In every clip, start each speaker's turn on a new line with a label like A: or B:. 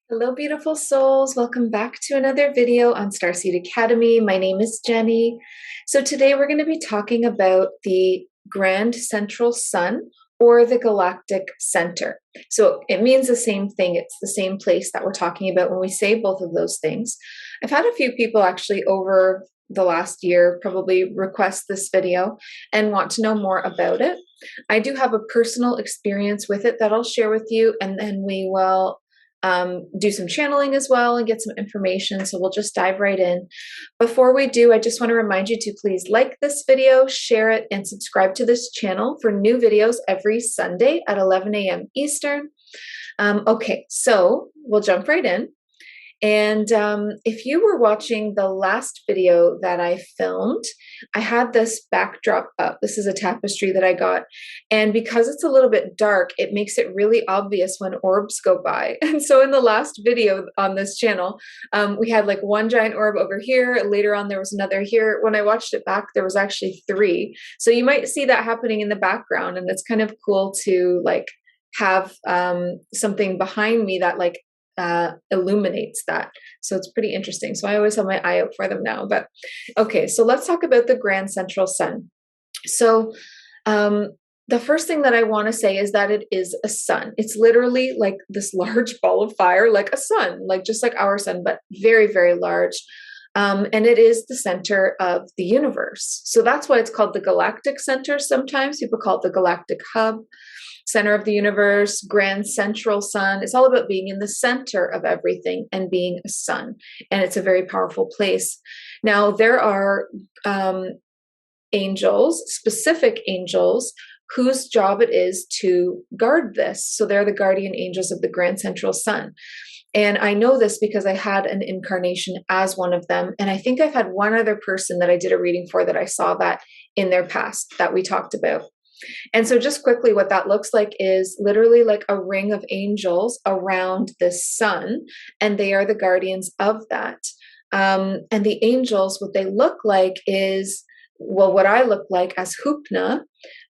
A: Hello, beautiful souls. Welcome back to another video on Starseed Academy. My name is Jenny. So today we're going to be talking about the Grand Central Sun or the Galactic Center. So it means the same thing. It's the same place that we're talking about when we say both of those things. I've had a few people actually over the last year probably request this video and want to know more about it. I do have a personal experience with it that I'll share with you, and then we will do some channeling as well and get some information. So we'll just dive right in. Before we do, I just want to remind you to please like this video, share it, and subscribe to this channel for new videos every Sunday at 11 a.m. Eastern. Okay, so we'll jump right in. And if you were watching the last video that I filmed, I had this backdrop up. This is a tapestry that I got. And because it's a little bit dark, it makes it really obvious when orbs go by. And so in the last video on this channel, we had like one giant orb over here. Later on, there was another here. When I watched it back, there was actually three. So you might see that happening in the background. And it's kind of cool to like have something behind me that like illuminates that. So it's pretty interesting. So I always have my eye out for them now. But okay, so let's talk about the Grand Central Sun. So the first thing that I want to say is that it is a sun. It's literally like this large ball of fire, like a sun, like just like our sun, but very, very large. And it is the center of the universe. So that's why it's called the Galactic Center. Sometimes people call it the Galactic Hub, center of the universe, Grand Central Sun. It's all about being in the center of everything and being a sun. And it's a very powerful place. Now, there are angels, specific angels, whose job it is to guard this. So they're the guardian angels of the Grand Central Sun. And I know this because I had an incarnation as one of them. And I think I've had one other person that I did a reading for that I saw that in their past that we talked about. And so just quickly, what that looks like is literally like a ring of angels around the sun, and they are the guardians of that. And the angels, what they look like is, well, what I look like as Hupna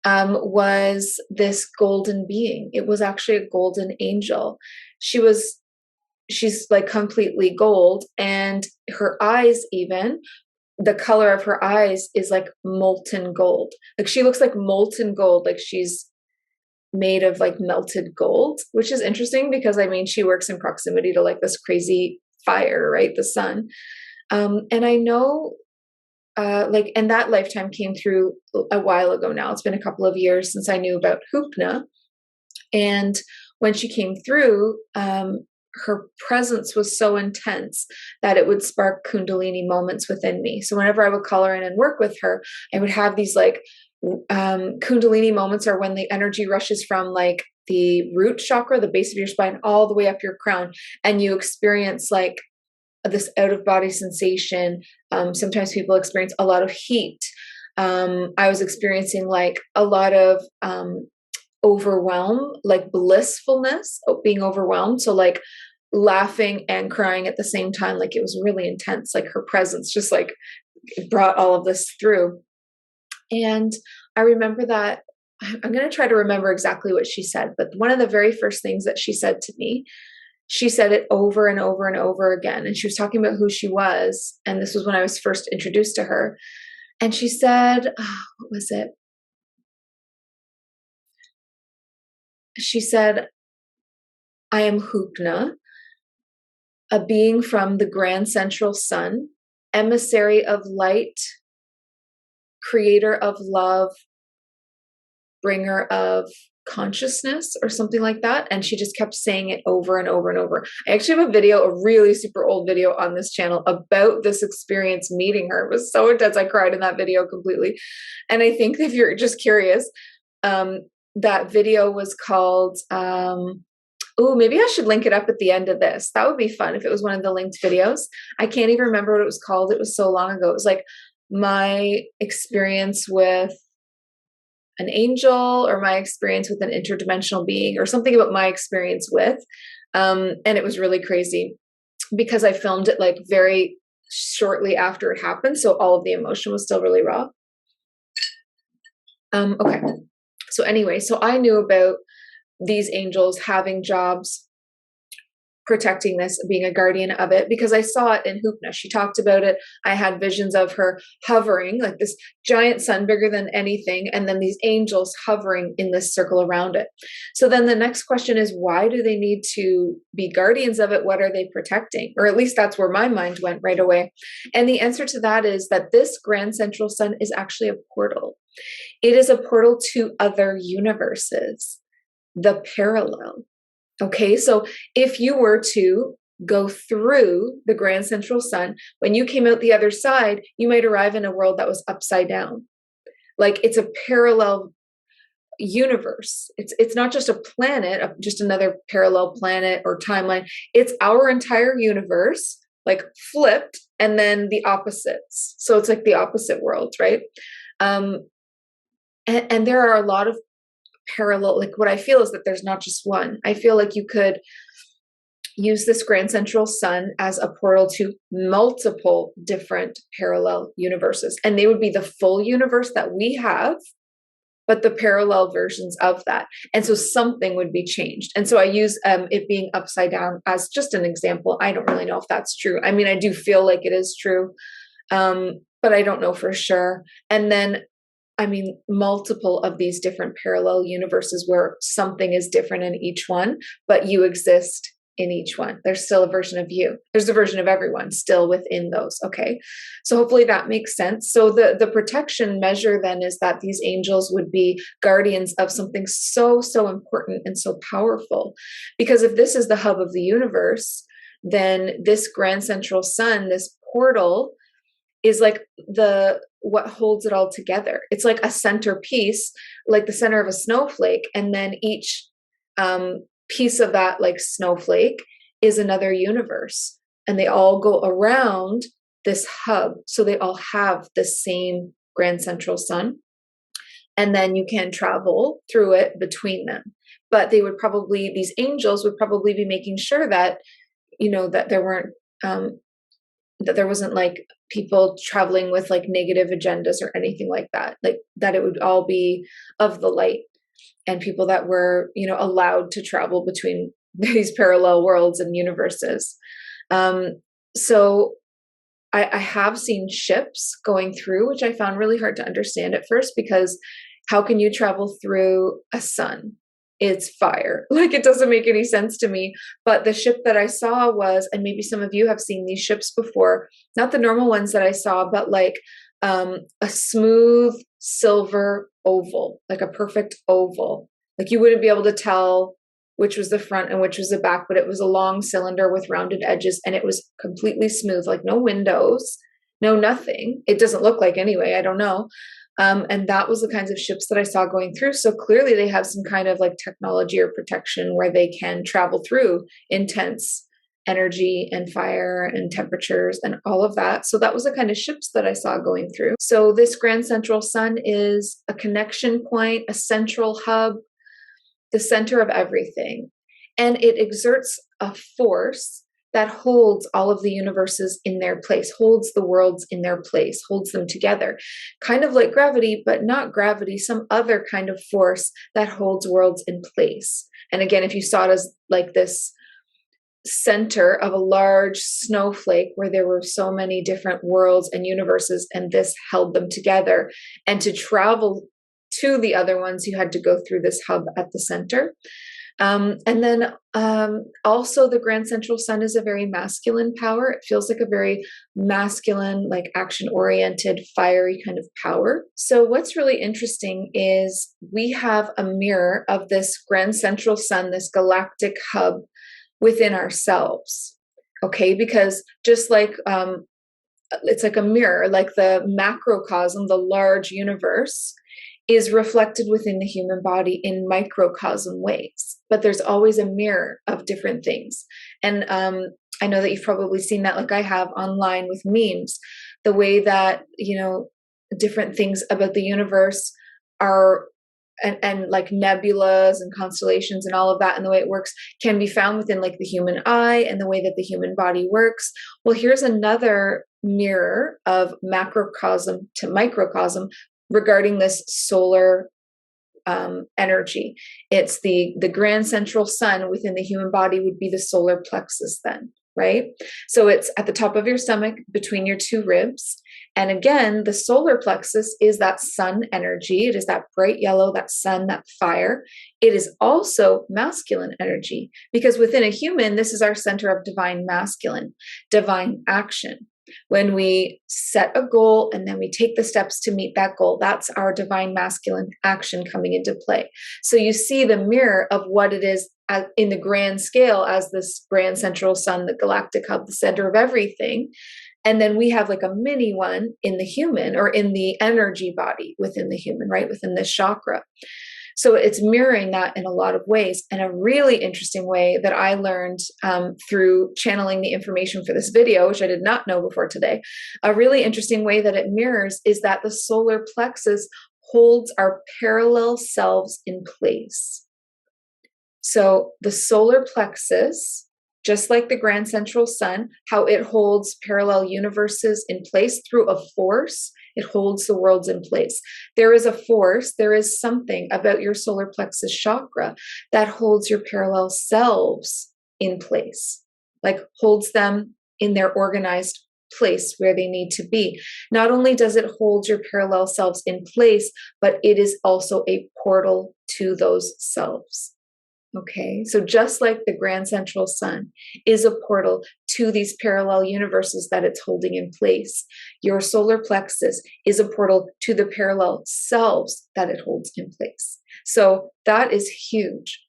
A: was this golden being. It was actually a golden angel. She's like completely gold, and her eyes even, the color of her eyes is like molten gold. Like she looks like molten gold, like she's made of like melted gold, which is interesting because I mean, she works in proximity to like this crazy fire, right? The sun. And I know, and that lifetime came through a while ago now. It's been a couple of years since I knew about Hupna. And when she came through, her presence was so intense that it would spark Kundalini moments within me. So whenever I would call her in and work with her, I would have these like Kundalini moments, are when the energy rushes from like the root chakra, the base of your spine, all the way up your crown, and you experience like this out of body sensation. Sometimes people experience a lot of heat. I was experiencing like a lot of overwhelm, like blissfulness, being overwhelmed. So like laughing and crying at the same time. Like it was really intense. Like her presence just like brought all of this through. And I remember that I'm going to try to remember exactly what she said, but one of the very first things that she said to me, she said it over and over and over again. And she was talking about who she was. And this was when I was first introduced to her. And she said, what was it? She said, I am Hupna, a being from the Grand Central Sun, emissary of light, creator of love, bringer of consciousness, or something like that. And she just kept saying it over and over and over. I actually have a video, a really super old video on this channel about this experience meeting her. It was so intense. I cried in that video completely. And I think if you're just curious, that video was called, oh, maybe I should link it up at the end of this. That would be fun if it was one of the linked videos. I can't even remember what it was called. It was so long ago. It was like my experience with an angel, or my experience with an interdimensional being, or something about my experience with. And it was really crazy because I filmed it like very shortly after it happened. So all of the emotion was still really raw. Okay. So anyway, so I knew about these angels having jobs protecting this, being a guardian of it, because I saw it in Hupna. She talked about it. I had visions of her hovering, like this giant sun bigger than anything, and then these angels hovering in this circle around it. So then the next question is, why do they need to be guardians of it? What are they protecting? Or at least that's where my mind went right away. And the answer to that is that this grand central sun is actually a portal. It is a portal to other universes, the parallel. Okay, so if you were to go through the grand central sun, when you came out the other side, you might arrive in a world that was upside down. Like it's a parallel universe. It's not just a planet, just another parallel planet or timeline. It's our entire universe, like flipped, and then the opposites. So it's like the opposite worlds, right? And there are a lot of parallel, like what I feel is that there's not just one. I feel like you could use this grand central sun as a portal to multiple different parallel universes, and they would be the full universe that we have, but the parallel versions of that. And so something would be changed. And so I use it being upside down as just an example. I don't really know if that's true. I mean, I do feel like it is true, but I don't know for sure. And then I mean, multiple of these different parallel universes where something is different in each one, but you exist in each one. There's still a version of you. There's a version of everyone still within those. Okay. So hopefully that makes sense. So the protection measure then is that these angels would be guardians of something so, so important and so powerful. Because if this is the hub of the universe, then this grand central sun, this portal, is like what holds it all together. It's like a centerpiece, like the center of a snowflake, and then each piece of that like snowflake is another universe, and they all go around this hub, so they all have the same grand central sun, and then you can travel through it between them. But these angels would probably be making sure that that there wasn't like people traveling with like negative agendas or anything like that, like that it would all be of the light, and people that were allowed to travel between these parallel worlds and universes. So I have seen ships going through, which I found really hard to understand at first, because how can you travel through a sun? It's fire. Like, it doesn't make any sense to me. But the ship that I saw was, and maybe some of you have seen these ships before, not the normal ones that I saw, but like a smooth silver oval, like a perfect oval. Like you wouldn't be able to tell which was the front and which was the back, but it was a long cylinder with rounded edges, and it was completely smooth, like no windows, no nothing. It doesn't look like anyway, I don't know. And that was the kinds of ships that I saw going through. So clearly they have some kind of like technology or protection where they can travel through intense energy and fire and temperatures and all of that. So that was the kind of ships that I saw going through. So this grand central sun is a connection point, a central hub, the center of everything. And it exerts a force that holds all of the universes in their place, holds the worlds in their place, holds them together. Kind of like gravity, but not gravity, some other kind of force that holds worlds in place. And again, if you saw it as like this center of a large snowflake where there were so many different worlds and universes, and this held them together. And to travel to the other ones, you had to go through this hub at the center. And then also the grand central sun is a very masculine power. It feels like a very masculine, like action-oriented, fiery kind of power. So what's really interesting is we have a mirror of this grand central sun, this galactic hub within ourselves. Okay, because just like it's like a mirror, like the macrocosm, the large universe, is reflected within the human body in microcosm ways, but there's always a mirror of different things. And I know that you've probably seen that, like I have, online with memes, the way that different things about the universe are, and like nebulas and constellations and all of that, and the way it works can be found within like the human eye and the way that the human body works. Well, here's another mirror of macrocosm to microcosm regarding this solar energy. It's the grand central sun within the human body would be the solar plexus then, right? So it's at the top of your stomach between your two ribs. And again, the solar plexus is that sun energy. It is that bright yellow, that sun, that fire. It is also masculine energy because within a human, this is our center of divine masculine, divine action. When we set a goal and then we take the steps to meet that goal, that's our divine masculine action coming into play. So you see the mirror of what it is in the grand scale as this grand central sun, the galactic hub, the center of everything. And then we have like a mini one in the human or in the energy body within the human, right? Within the chakra. So it's mirroring that in a lot of ways. And a really interesting way that I learned through channeling the information for this video, which I did not know before today, a really interesting way that it mirrors is that the solar plexus holds our parallel selves in place. So the solar plexus, just like the grand central sun, how it holds parallel universes in place through a force, it holds the worlds in place. There is a force, there is something about your solar plexus chakra that holds your parallel selves in place, like holds them in their organized place where they need to be. Not only does it hold your parallel selves in place, but it is also a portal to those selves. Okay, so just like the grand central sun is a portal to these parallel universes that it's holding in place, your solar plexus is a portal to the parallel selves that it holds in place. So that is huge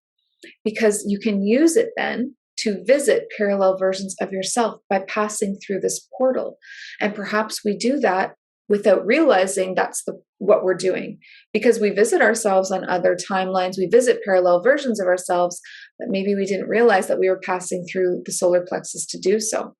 A: because you can use it then to visit parallel versions of yourself by passing through this portal. And perhaps we do that without realizing that's what we're doing, because we visit ourselves on other timelines, we visit parallel versions of ourselves, but maybe we didn't realize that we were passing through the solar plexus to do so.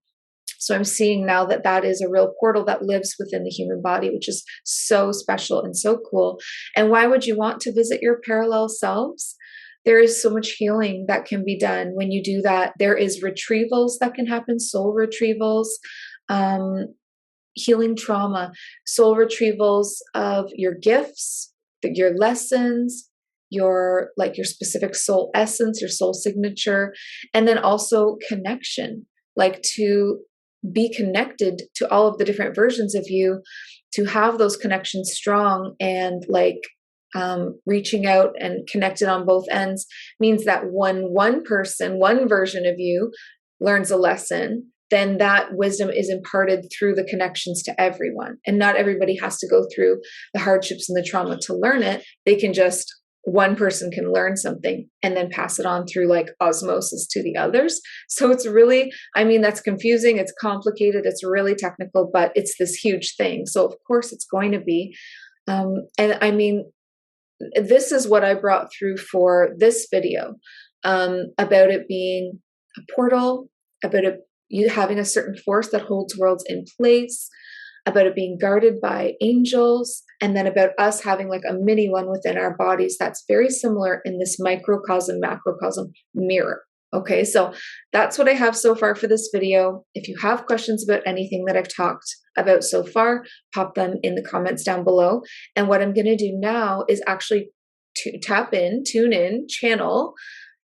A: So I'm seeing now that that is a real portal that lives within the human body, which is so special and so cool. And why would you want to visit your parallel selves? There is so much healing that can be done when you do that. There is retrievals that can happen, soul retrievals, healing trauma, soul retrievals of your gifts, your lessons, your specific soul essence, your soul signature, and then also connection, like to be connected to all of the different versions of you, to have those connections strong and reaching out and connected on both ends means that one person, one version of you learns a lesson, then that wisdom is imparted through the connections to everyone. And not everybody has to go through the hardships and the trauma to learn it. They can one person can learn something and then pass it on through like osmosis to the others. So it's really, that's confusing. It's complicated. It's really technical, but it's this huge thing. So of course it's going to be. This is what I brought through for this video, about it being a portal, about you having a certain force that holds worlds in place, about it being guarded by angels, and then about us having like a mini one within our bodies that's very similar in this microcosm, macrocosm mirror. Okay, so that's what I have so far for this video. If you have questions about anything that I've talked about so far, pop them in the comments down below. And what I'm going to do now is actually tune in, channel,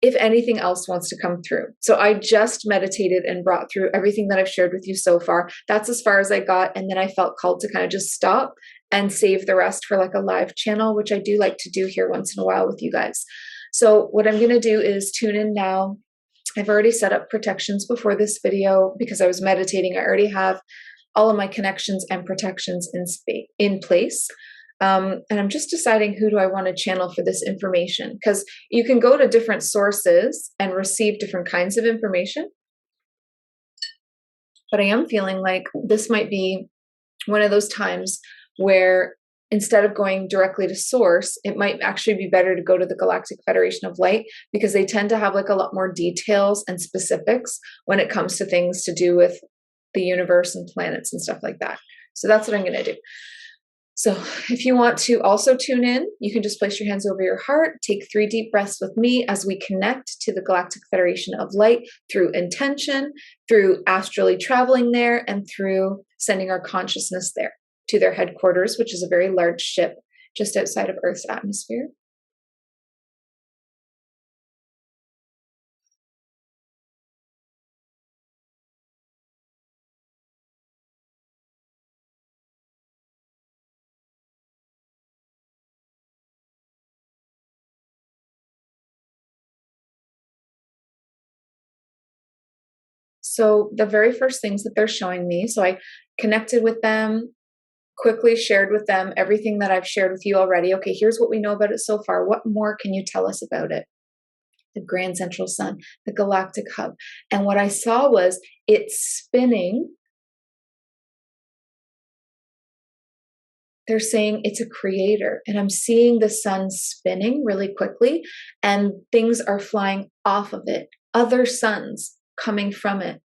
A: if anything else wants to come through. So I just meditated and brought through everything that I've shared with you so far. That's as far as I got. And then I felt called to kind of just stop and save the rest for like a live channel, which I do like to do here once in a while with you guys. So what I'm going to do is tune in now. I've already set up protections before this video because I was meditating. I already have all of my connections and protections in place. And I'm just deciding who do I want to channel for this information, because you can go to different sources and receive different kinds of information. But I am feeling like this might be one of those times where instead of going directly to source, it might actually be better to go to the Galactic Federation of Light, because they tend to have like a lot more details and specifics when it comes to things to do with the universe and planets and stuff like that. So that's what I'm going to do. So if you want to also tune in, you can just place your hands over your heart, take 3 deep breaths with me as we connect to the Galactic Federation of Light through intention, through astrally traveling there, and through sending our consciousness there to their headquarters, which is a very large ship just outside of Earth's atmosphere. So the very first things that they're showing me, so I connected with them, quickly shared with them everything that I've shared with you already. Okay, here's what we know about it so far. What more can you tell us about it? The grand central sun, the galactic hub. And what I saw was it spinning. They're saying it's a creator, and I'm seeing the sun spinning really quickly, and things are flying off of it, other suns coming from it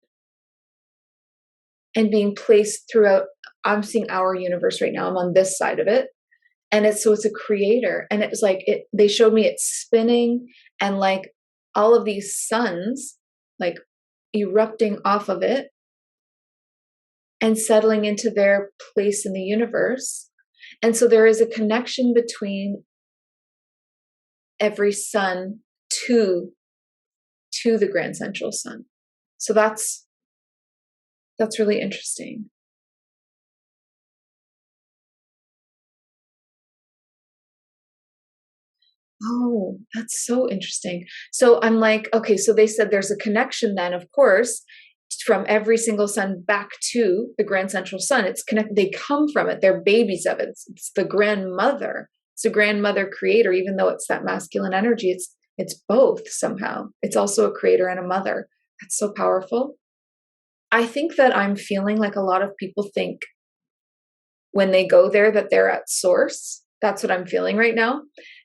A: and being placed throughout. I'm seeing our universe right now. I'm on this side of it. And it's a creator. And it was like they showed me it spinning, and like all of these suns like erupting off of it and settling into their place in the universe. And so there is a connection between every sun to the grand central sun. So that's really interesting. Oh, that's so interesting. So I'm like, okay, so they said there's a connection then, of course, from every single sun back to the grand central sun. It's connected. They come from it. They're babies of it. It's the grandmother. It's a grandmother creator, even though it's that masculine energy. It's both somehow. It's also a creator and a mother. That's so powerful. I think that I'm feeling like a lot of people think when they go there that they're at source. That's what I'm feeling right now.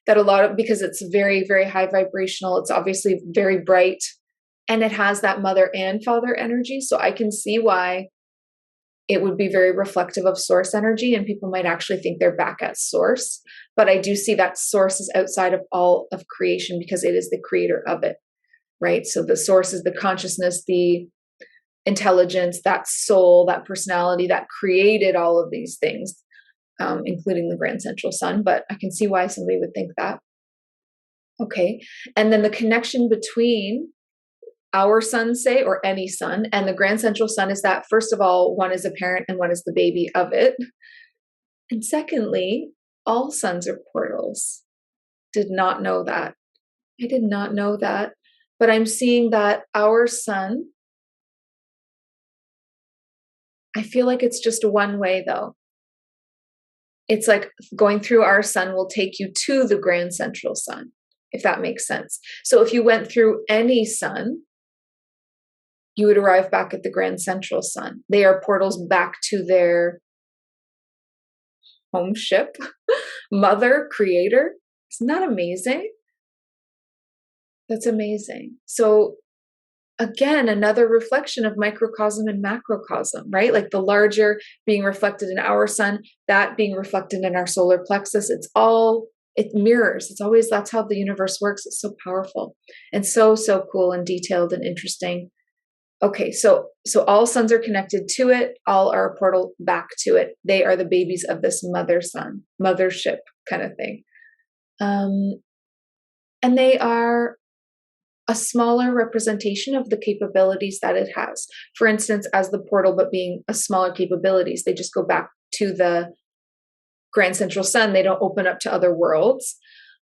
A: That a lot of, because it's very, very high vibrational, it's obviously very bright, and it has that mother and father energy. So I can see why it would be very reflective of source energy, and people might actually think they're back at source. But I do see that source is outside of all of creation because it is the creator of it, right? So the source is the consciousness, the intelligence, that soul, that personality that created all of these things, including the grand central sun. But I can see why somebody would think that. Okay. And then the connection between our sun, say, or any sun, and the grand central sun is that, first of all, one is a parent and one is the baby of it. And secondly, all suns are portals. Did not know that. I did not know that. But I'm seeing that our sun, I feel like it's just one way though. It's like going through our sun will take you to the grand central sun, if that makes sense. So if you went through any sun, you would arrive back at the grand central sun. They are portals back to their home ship, mother, creator. Isn't that amazing? That's amazing. So again, another reflection of microcosm and macrocosm, right? Like the larger being reflected in our sun, that being reflected in our solar plexus. It mirrors. It's always, that's how the universe works. It's so powerful and so, so cool and detailed and interesting. Okay, so all suns are connected to it. All are a portal back to it. They are the babies of this mother sun, mothership kind of thing. And they are a smaller representation of the capabilities that it has. For instance, as the portal, but being a smaller capabilities, they just go back to the grand central sun. They don't open up to other worlds.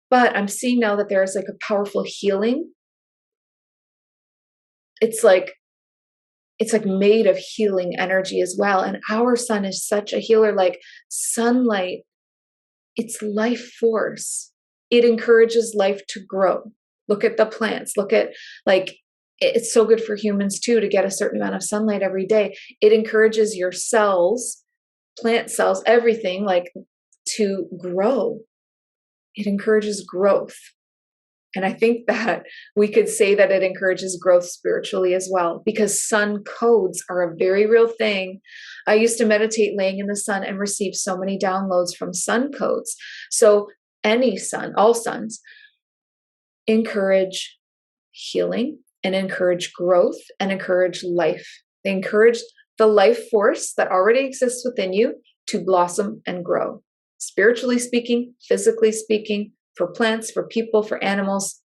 A: But I'm seeing now that there is like a powerful healing. It's like made of healing energy as well. And our sun is such a healer, like sunlight. It's life force. It encourages life to grow. Look at the plants. Look at, like, it's so good for humans too to get a certain amount of sunlight every day. It encourages your cells, plant cells, everything, like, to grow. It encourages growth. And I think that we could say that it encourages growth spiritually as well, because sun codes are a very real thing. I used to meditate laying in the sun and receive so many downloads from sun codes. So any sun, all suns, encourage healing and encourage growth and encourage life. They encourage the life force that already exists within you to blossom and grow. Spiritually speaking, physically speaking, for plants, for people, for animals.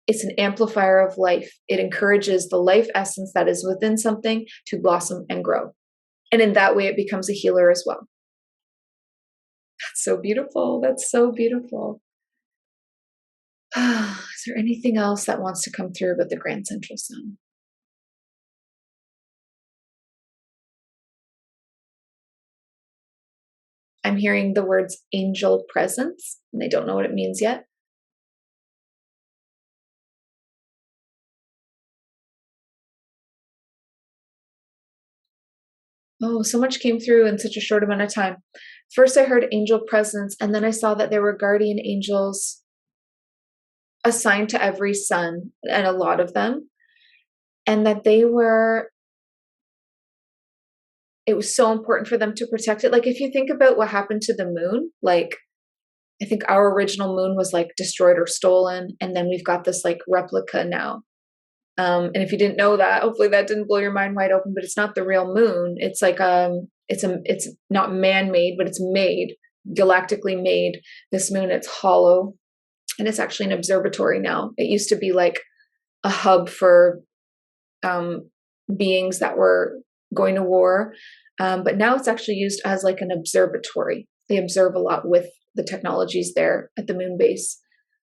A: It's an amplifier of life. It encourages the life essence that is within something to blossom and grow. And in that way, it becomes a healer as well. That's so beautiful. That's so beautiful. Is there anything else that wants to come through about the grand central sun? I'm hearing the words angel presence, and they don't know what it means yet. Oh, so much came through in such a short amount of time. First, I heard angel presence, and then I saw that there were guardian angels assigned to every sun, and a lot of them, and that it was so important for them to protect it. Like, if you think about what happened to the moon, like, I think our original moon was like destroyed or stolen, and then we've got this like replica now. And if you didn't know that, hopefully that didn't blow your mind wide open. But it's not the real moon. It's like it's not man-made, but it's made, galactically made. This moon, it's hollow, and it's actually an observatory now. It used to be like a hub for beings that were going to war, but now it's actually used as like an observatory. They observe a lot with the technologies there at the moon base.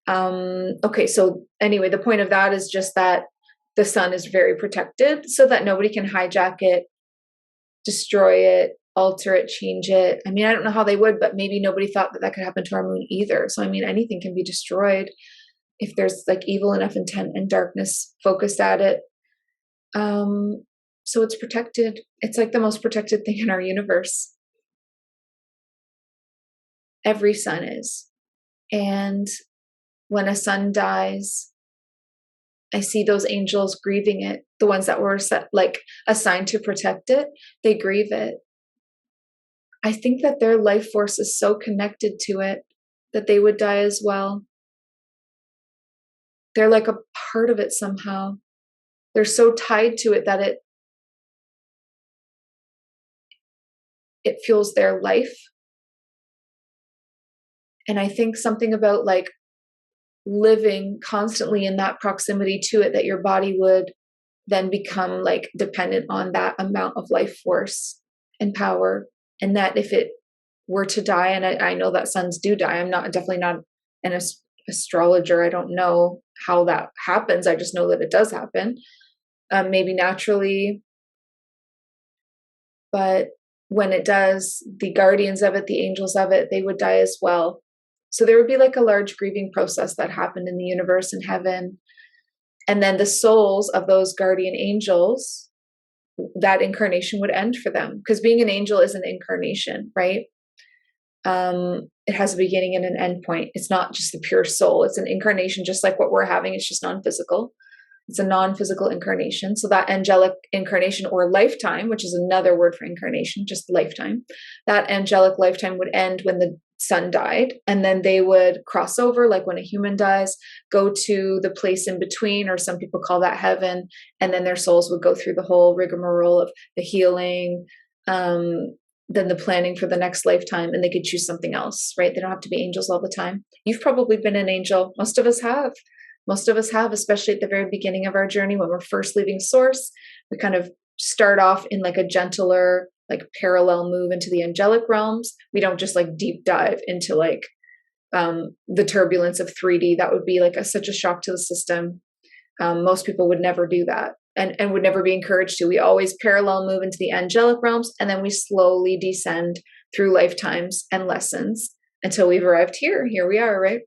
A: Okay, so anyway, the point of that is just that the sun is very protected so that nobody can hijack it, destroy it, alter it, change it. I mean, I don't know how they would, but maybe nobody thought that that could happen to our moon either. So, I mean, anything can be destroyed if there's like evil enough intent and darkness focused at it. So it's protected. It's like the most protected thing in our universe. Every sun is. And when a sun dies, I see those angels grieving it. The ones that were assigned to protect it, they grieve it. I think that their life force is so connected to it that they would die as well. They're like a part of it somehow. They're so tied to it that it fuels their life. And I think something about like living constantly in that proximity to it, that your body would then become like dependent on that amount of life force and power. And that if it were to die, and I know that suns do die, I'm definitely not an astrologer. I don't know how that happens. I just know that it does happen. Maybe naturally, but when it does, the guardians of it, the angels of it, they would die as well. So there would be like a large grieving process that happened in the universe and heaven. And then the souls of those guardian angels, that incarnation would end for them. Because being an angel is an incarnation, right? It has a beginning and an end point. It's not just the pure soul. It's an incarnation, just like what we're having. It's just non-physical. It's a non-physical incarnation. So that angelic incarnation, or lifetime, which is another word for incarnation, just lifetime, that angelic lifetime would end when the sun died. And then they would cross over, like when a human dies, go to the place in between, or some people call that heaven. And then their souls would go through the whole rigmarole of the healing, then the planning for the next lifetime, and they could choose something else, right? They don't have to be angels all the time. You've probably been an angel. Most of us have. Most of us have, especially at the very beginning of our journey when we're first leaving source. We kind of start off in like a gentler, like parallel move into the angelic realms. We don't just like deep dive into like the turbulence of 3D. That would be like such a shock to the system. Most people would never do that, and would never be encouraged to. We always parallel move into the angelic realms, and then we slowly descend through lifetimes and lessons until we've arrived here. Here we are, right?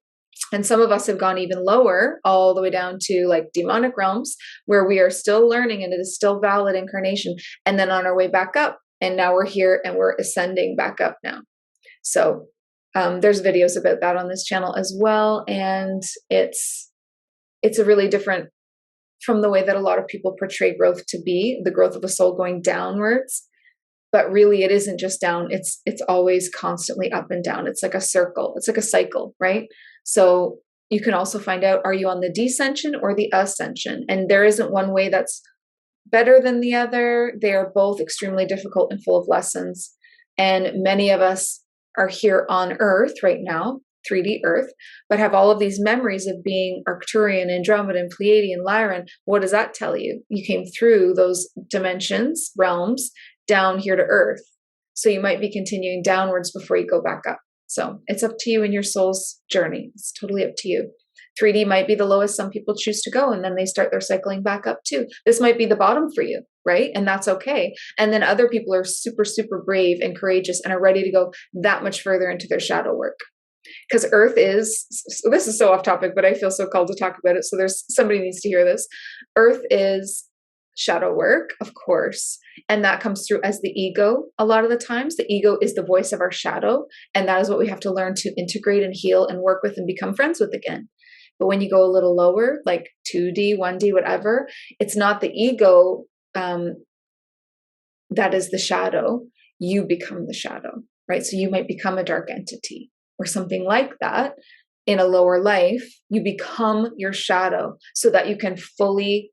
A: And some of us have gone even lower, all the way down to like demonic realms, where we are still learning and it is still valid incarnation. And then on our way back up, and now we're here and we're ascending back up now. So there's videos about that on this channel as well. And it's a really different from the way that a lot of people portray growth to be, the growth of a soul going downwards. But really it isn't just down. It's always constantly up and down. It's like a circle. It's like a cycle, right? So you can also find out, are you on the descension or the ascension? And there isn't one way that's better than the other. They are both extremely difficult and full of lessons. And many of us are here on Earth right now, 3D Earth, but have all of these memories of being Arcturian, Andromedan, Pleiadian, Lyran. What does that tell you? You came through those dimensions, realms, down here to Earth. So you might be continuing downwards before you go back up. So it's up to you in your soul's journey. It's totally up to you. 3D might be the lowest some people choose to go, and then they start their cycling back up too. This might be the bottom for you, right? And that's okay. And then other people are super, super brave and courageous and are ready to go that much further into their shadow work. Because Earth is, this is so off topic, but I feel so called to talk about it. So somebody needs to hear this. Earth is shadow work, of course. And that comes through as the ego. A lot of the times, the ego is the voice of our shadow. And that is what we have to learn to integrate and heal and work with and become friends with again. But when you go a little lower, like 2D, 1D, whatever, it's not the ego that is the shadow. You become the shadow, right? So you might become a dark entity or something like that in a lower life. You become your shadow so that you can fully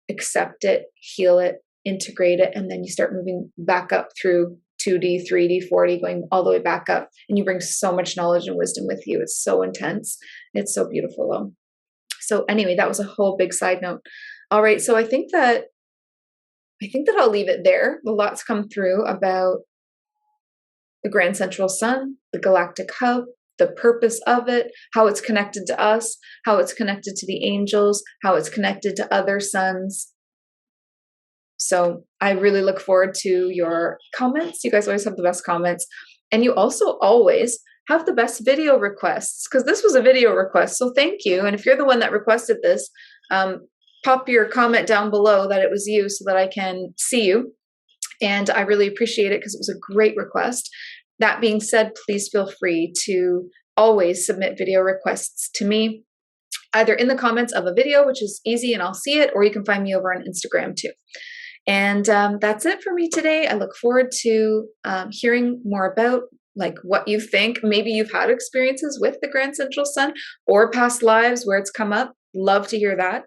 A: accept it, heal it, integrate it, and then you start moving back up through 2D, 3D, 4D, going all the way back up. And you bring so much knowledge and wisdom with you. It's so intense. It's so beautiful though. So anyway, that was a whole big side note. All right. So I think that I'll leave it there. A lot's come through about the Grand Central Sun, the galactic hub, the purpose of it, how it's connected to us, how it's connected to the angels, how it's connected to other suns. So I really look forward to your comments. You guys always have the best comments. And you also always have the best video requests, because this was a video request. So thank you. And if you're the one that requested this, pop your comment down below that it was you so that I can see you. And I really appreciate it because it was a great request. That being said, please feel free to always submit video requests to me, either in the comments of a video, which is easy and I'll see it, or you can find me over on Instagram too. And that's it for me today. I look forward to hearing more about like what you think. Maybe you've had experiences with the Grand Central Sun or past lives where it's come up. Love to hear that.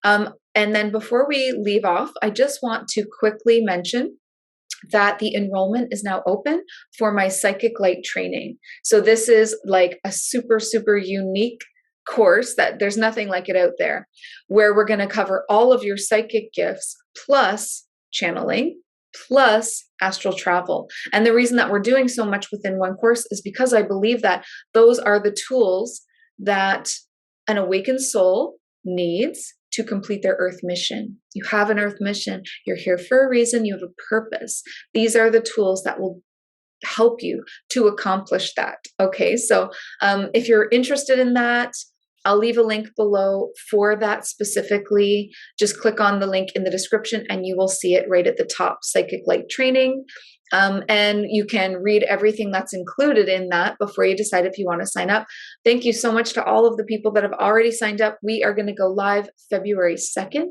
A: And then before we leave off, I just want to quickly mention that the enrollment is now open for my psychic light training. So this is like a super, super unique course that there's nothing like it out there, where we're going to cover all of your psychic gifts plus channeling plus astral travel. And the reason that we're doing so much within one course is because I believe that those are the tools that an awakened soul needs to complete their earth mission. You have an earth mission. You're here for a reason. You have a purpose. These are the tools that will help you to accomplish that. Okay, so if you're interested in that, I'll leave a link below for that specifically. Just click on the link in the description and you will see it right at the top, Psychic Light Training. And you can read everything that's included in that before you decide if you want to sign up. Thank you so much to all of the people that have already signed up. We are going to go live February 2nd,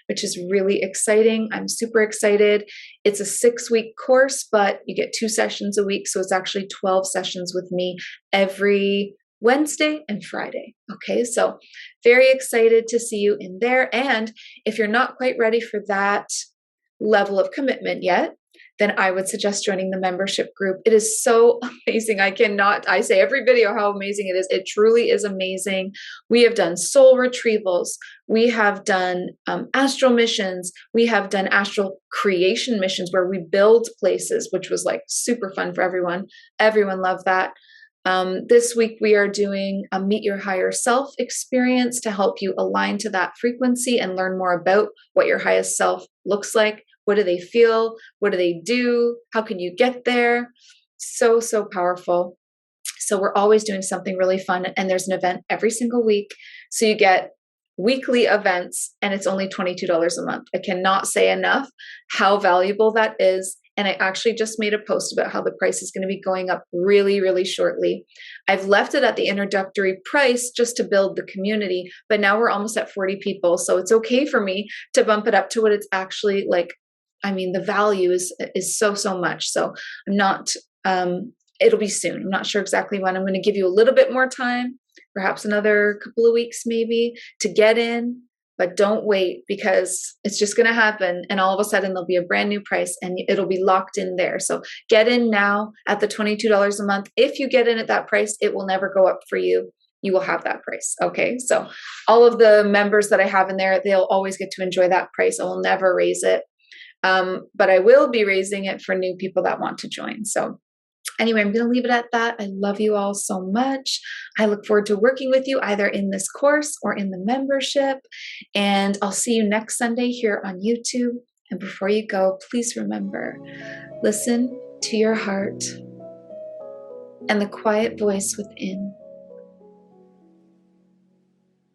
A: which is really exciting. I'm super excited. It's a 6-week course, but you get 2 sessions a week. So it's actually 12 sessions with me every Wednesday and Friday. Okay, so very excited to see you in there. And if you're not quite ready for that level of commitment yet, then I would suggest joining the membership group. It is so amazing. I say every video how amazing it is. It truly is amazing. We have done soul retrievals. We have done astral missions. We have done astral creation missions where we build places, which was like super fun for everyone. Everyone loved that. This week we are doing a Meet Your Higher Self experience to help you align to that frequency and learn more about what your highest self looks like. What do they feel? What do they do? How can you get there? So, so powerful. So we're always doing something really fun, and there's an event every single week. So you get weekly events and it's only $22 a month. I cannot say enough how valuable that is. And I actually just made a post about how the price is going to be going up really, really shortly. I've left it at the introductory price just to build the community, but now we're almost at 40 people. So it's okay for me to bump it up to what it's actually like. I mean, the value is so, so much. So I'm not, it'll be soon. I'm not sure exactly when. I'm going to give you a little bit more time, perhaps another couple of weeks maybe to get in, but don't wait because it's just going to happen. And all of a sudden there'll be a brand new price and it'll be locked in there. So get in now at the $22 a month. If you get in at that price, it will never go up for you. You will have that price. Okay. So all of the members that I have in there, they'll always get to enjoy that price. I will never raise it. But I will be raising it for new people that want to join. So Anyway, I'm going to leave it at that. I love you all so much. I look forward to working with you either in this course or in the membership. And I'll see you next Sunday here on YouTube. And before you go, please remember, listen to your heart and the quiet voice within,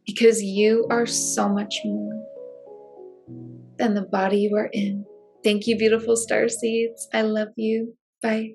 A: because you are so much more than the body you are in. Thank you, beautiful star seeds. I love you. Bye.